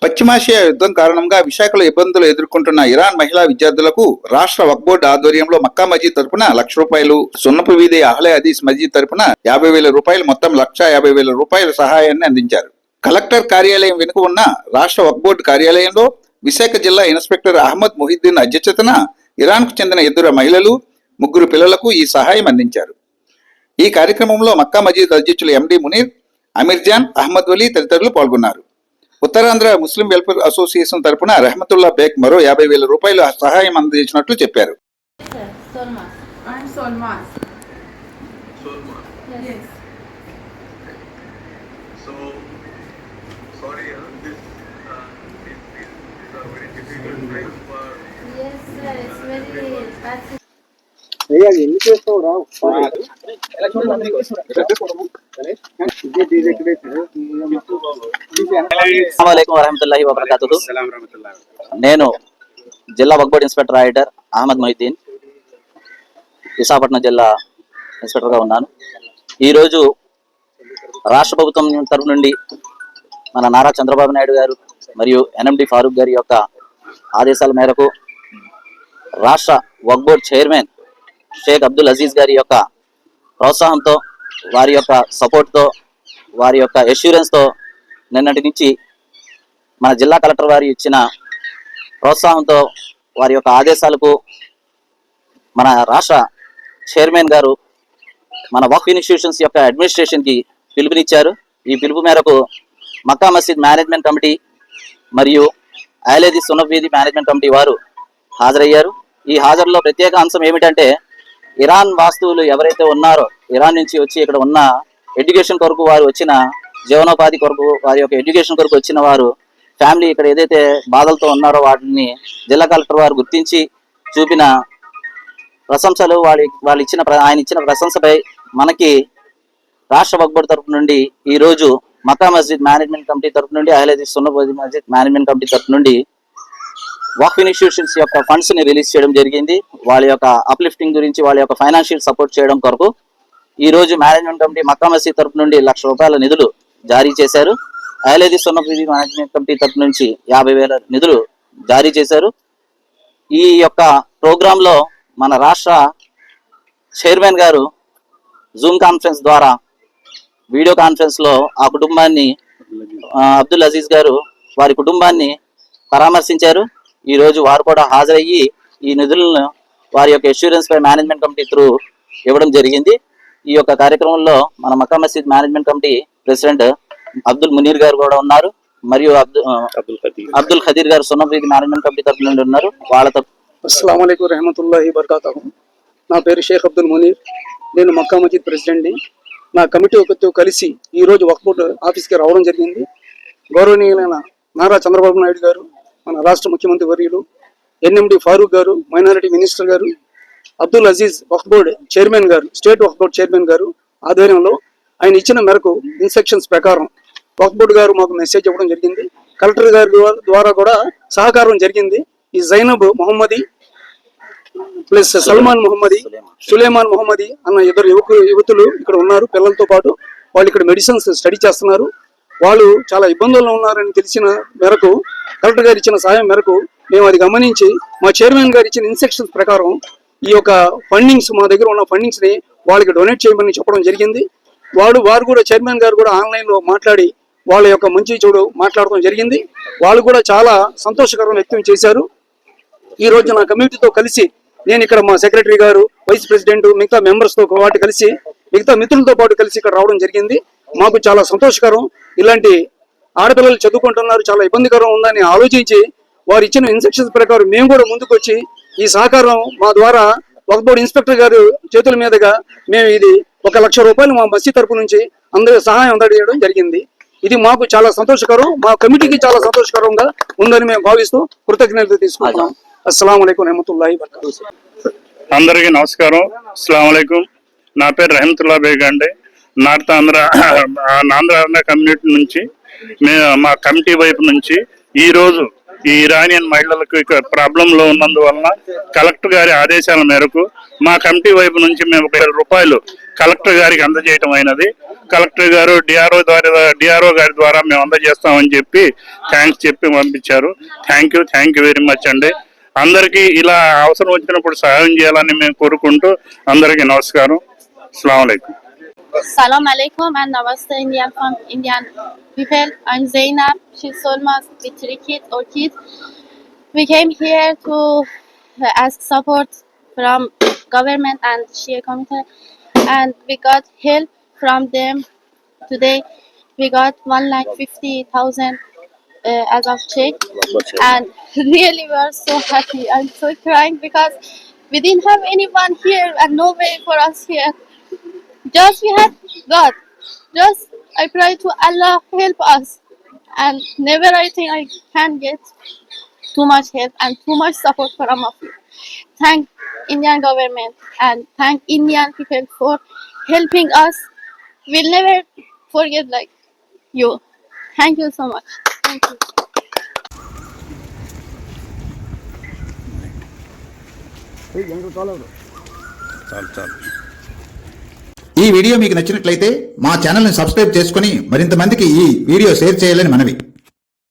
పశ్చిమాసియా యుద్ధం కారణంగా విశాఖలో ఇబ్బందులు ఎదుర్కొంటున్న ఇరాన్ మహిళా విద్యార్థులకు రాష్ట్ర వక్ఫ్ బోర్డు ఆధ్వర్యంలో మక్కా మస్జిద్ తరపున ₹1,00,000, సున్నపు వీధి అహ్లే హదీస్ మస్జిద్ తరపున ₹50,000 మొత్తం ₹150,000 సహాయాన్ని అందించారు. కలెక్టర్ కార్యాలయం వెనుక ఉన్న రాష్ట్ర వక్ఫ్ బోర్డు కార్యాలయంలో విశాఖ జిల్లా ఇన్స్పెక్టర్ అహ్మద్ మొహిద్దీన్ అధ్యక్షతన ఇరాన్కు చెందిన 2 మహిళలు 3 పిల్లలకు ఈ సహాయం అందించారు. ఈ కార్యక్రమంలో మక్కా మస్జిద్ అధ్యక్షులు ఎండి మునీర్, అమీర్ జాన్, అహ్మద్ వలీ తదితరులు పాల్గొన్నారు. ఉత్తరాంధ్ర ముస్లిం వెల్ఫేర్ అసోసియేషన్ తరపున రెహమతుల్లా బేగ్ మరో ₹50,000 సహాయం అందజేసినట్లు చెప్పారు. వరహమతుల్లాహి వబరకాతుహు. నేను జిల్లా Waqf board inspector writer Ahmed Mohiddin, Visakhapatnam జిల్లా ఇన్స్పెక్టర్గా ఉన్నాను. ఈరోజు రాష్ట్ర ప్రభుత్వం తరఫు నుండి మన నారా చంద్రబాబు నాయుడు గారు మరియు ఎన్ఎండి ఫారూక్ గారి యొక్క ఆదేశాల మేరకు రాష్ట్ర వక్ఫ్ బోర్డ్ చైర్మన్ షేక్ అబ్దుల్ అజీజ్ గారి యొక్క ప్రోత్సాహంతో, వారి యొక్క సపోర్ట్తో, వారి యొక్క అష్యూరెన్స్తో నిన్నటి నుంచి మన జిల్లా కలెక్టర్ వారి ఇచ్చిన ప్రోత్సాహంతో, వారి యొక్క ఆదేశాలకు మన రాష్ట్ర చైర్మన్ గారు మన వక్ఫ్ ఇన్స్టిట్యూషన్స్ యొక్క అడ్మినిస్ట్రేషన్కి పిలుపునిచ్చారు. ఈ పిలుపు మేరకు మక్కా మస్జిద్ మేనేజ్మెంట్ కమిటీ మరియు అహ్లే హదీస్ సున్నపు వీధి మేనేజ్మెంట్ కమిటీ వారు హాజరయ్యారు. ఈ హాజరులో ప్రత్యేక అంశం ఏమిటంటే, ఇరాన్ వాస్తువులు ఎవరైతే ఉన్నారో, ఇరాన్ నుంచి వచ్చి ఇక్కడ ఉన్న ఎడ్యుకేషన్ కొరకు వారు వచ్చిన జీవనోపాధి కొరకు, వారి యొక్క ఎడ్యుకేషన్ కొరకు వచ్చిన వారు ఫ్యామిలీ ఇక్కడ ఏదైతే బాధలతో ఉన్నారో వాటిని జిల్లా కలెక్టర్ వారు గుర్తించి చూపిన ప్రశంసలు, ఆయన ఇచ్చిన ప్రశంసపై మనకి రాష్ట్ర వక్ఫ్ బోర్డు తరఫు నుండి ఈరోజు మక్కా మస్జిద్ మేనేజ్మెంట్ కమిటీ తరఫు నుండి, అహ్లే హదీస్ సున్నపు వీధి మస్జిద్ మేనేజ్మెంట్ కమిటీ తరఫు నుండి వక్ఫ్ ఇన్స్టిట్యూషన్స్ యొక్క ఫండ్స్ ని రిలీజ్ చేయడం జరిగింది. వాళ్ళ యొక్క అప్లిఫ్టింగ్ గురించి, వాళ్ళ యొక్క ఫైనాన్షియల్ సపోర్ట్ చేయడం కొరకు ఈ రోజు మేనేజ్మెంట్ కమిటీ మక్కా మస్జిద్ తరఫు నుండి ₹1,00,000 నిధులు జారీ చేశారు. అహ్లే హదీస్ సున్నపు వీధి మేనేజ్మెంట్ కమిటీ తరఫు నుంచి 50,000 నిధులు జారీ చేశారు. ఈ యొక్క ప్రోగ్రామ్ లో మన రాష్ట్ర చైర్మన్ గారు జూమ్ కాన్ఫరెన్స్ ద్వారా, వీడియో కాన్ఫరెన్స్ లో ఆ కుటుంబాన్ని, అబ్దుల్ అజీజ్ గారు వారి కుటుంబాన్ని పరామర్శించారు. ఈ రోజు వారు కూడా హాజరయ్యి ఈ నిధులను వారి యొక్క అష్యూరెన్స్ పై మేనేజ్మెంట్ కమిటీ త్రూ ఇవ్వడం జరిగింది. ఈ యొక్క కార్యక్రమంలో మన Mecca Masjid management committee president Abdul Munir గారు కూడా ఉన్నారు, మరియు అబ్దుల్ ఖదీర్ గారు సున్నపు వీధి మేనేజ్మెంట్ కమిటీ తరఫు నుండి ఉన్నారు. వాళ్ళతో అస్సలాము అలైకుం రహమతుల్లాహి వబరకాతుహు. నా పేరు షేక్ అబ్దుల్ మునీర్, నేను మక్కా మస్జిద్ ప్రెసిడెంట్ని. నా కమిటీ ఒకరితో కలిసి ఈరోజు వక్ఫ్ బోర్డు ఆఫీస్కి రావడం జరిగింది. గౌరవనీయులైన నారా చంద్రబాబు నాయుడు గారు, మన రాష్ట్ర ముఖ్యమంత్రి వర్యులు ఎన్ఎండి ఫారూక్ గారు, మైనారిటీ మినిస్టర్ గారు, అబ్దుల్ అజీజ్ వక్ఫ్ బోర్డ్ చైర్మన్ గారు, స్టేట్ వక్ఫ్ బోర్డ్ చైర్మన్ గారు ఆధ్వర్యంలో ఆయన ఇచ్చిన మేరకు ఇన్స్ట్రక్షన్స్ ప్రకారం వక్ఫ్ బోర్డు గారు మాకు మెసేజ్ ఇవ్వడం జరిగింది. కలెక్టర్ గారి ద్వారా కూడా సహకారం జరిగింది. ఈ జైనబ్ మొహమ్మది ప్లస్ సల్మాన్ మొహమ్మది, సులేమాన్ మొహమ్మది అన్న 2 యువతులు ఇక్కడ ఉన్నారు. పిల్లలతో పాటు వాళ్ళు ఇక్కడ మెడిసిన్స్ స్టడీ చేస్తున్నారు. వాళ్ళు చాలా ఇబ్బందుల్లో ఉన్నారని తెలిసిన మేరకు, కలెక్టర్ గారు ఇచ్చిన సహాయం మేరకు మేము అది గమనించి మా చైర్మన్ గారు ఇచ్చిన ఇన్స్ట్రక్షన్స్ ప్రకారం ఈ యొక్క ఫండింగ్స్, మా దగ్గర ఉన్న ఫండింగ్స్ ని వాళ్ళకి డొనేట్ చేయమని చెప్పడం జరిగింది. వారు కూడా చైర్మన్ గారు కూడా ఆన్లైన్ లో మాట్లాడి వాళ్ళ యొక్క మంచి చెడు మాట్లాడడం జరిగింది. వాళ్ళు కూడా చాలా సంతోషకరం వ్యక్తం చేశారు. ఈ రోజు నా కమిటీతో కలిసి నేను ఇక్కడ మా సెక్రటరీ గారు, వైస్ ప్రెసిడెంట్, మిగతా మెంబర్స్ తో పాటు కలిసి, మిగతా మిత్రులతో పాటు కలిసి ఇక్కడ రావడం జరిగింది. మాకు చాలా సంతోషకరం. ఇలాంటి ఆడపిల్లలు చదువుకుంటున్నారు, చాలా ఇబ్బందికరం ఉందని ఆలోచించి వారు ఇచ్చిన ఇన్స్ట్రక్షన్స్ ప్రకారం మేము కూడా ముందుకు వచ్చి ఈ సహకారం మా ద్వారా వక్ఫ్ బోర్డు ఇన్స్పెక్టర్ గారు చేతుల మీదుగా మేము ఇది ₹1,00,000 మా మస్జిద్ తరపు నుంచి అందరూ సహాయం అందజేయడం జరిగింది. ఇది మాకు చాలా సంతోషకరం, మా కమిటీకి చాలా సంతోషకరంగా ఉందని మేము భావిస్తూ కృతజ్ఞతలు తీసుకుంటున్నాం. అస్సలాము అలైకుం రహమతుల్లాహి వబరకాతుహు. అందరికీ నమస్కారం. అస్సలాము అలైకుం. నా పేరు రెహమతుల్లా బేగ్ అండి. నార్త్ ఆంధ్ర కమ్యూనిటీ నుంచి మా కమిటీ వైపు నుంచి ఈ రోజు ఈ ఇరానియన్ మహిళలకు ఇక్కడ ప్రాబ్లం లో ఉన్నందువలన కలెక్టర్ గారి ఆదేశాల మేరకు మా కమిటీ వైపు నుంచి మేము ₹1,000 కలెక్టర్ గారికి అందజేయటం అయినది. కలెక్టర్ గారు డిఆర్ఓ గారి ద్వారా మేము అందజేస్తామని చెప్పి థ్యాంక్స్ చెప్పి పంపించారు. థ్యాంక్ యూ వెరీ మచ్ అండి. అందరికీ ఇలా అవసరం వచ్చినప్పుడు సహాయం చేయాలని మేము కోరుకుంటూ అందరికీ నమస్కారం. అస్సలాము అలైకుం. Salam alaikum and namaste Indian people. I'm Zainab. She's Solma's with 3 kids or kids. We came here to ask support from government and Shia community, and we got help from them today. We got 1,50,000 as of check, and really we are so happy. I'm so crying because we didn't have anyone here and no way for us here. Just we had God. Just I pray to Allah help us, and never I think I can get too much help and too much support from of you. Thank Indian government and thank Indian people for helping us. We'll never forget like you. Thank you so much. Thank you. ఈ video మీకు నచ్చినట్లయితే మా ఛానల్ని subscribe చేసుకుని మరింత మందికి ఈ video share చేయాలని మనవి.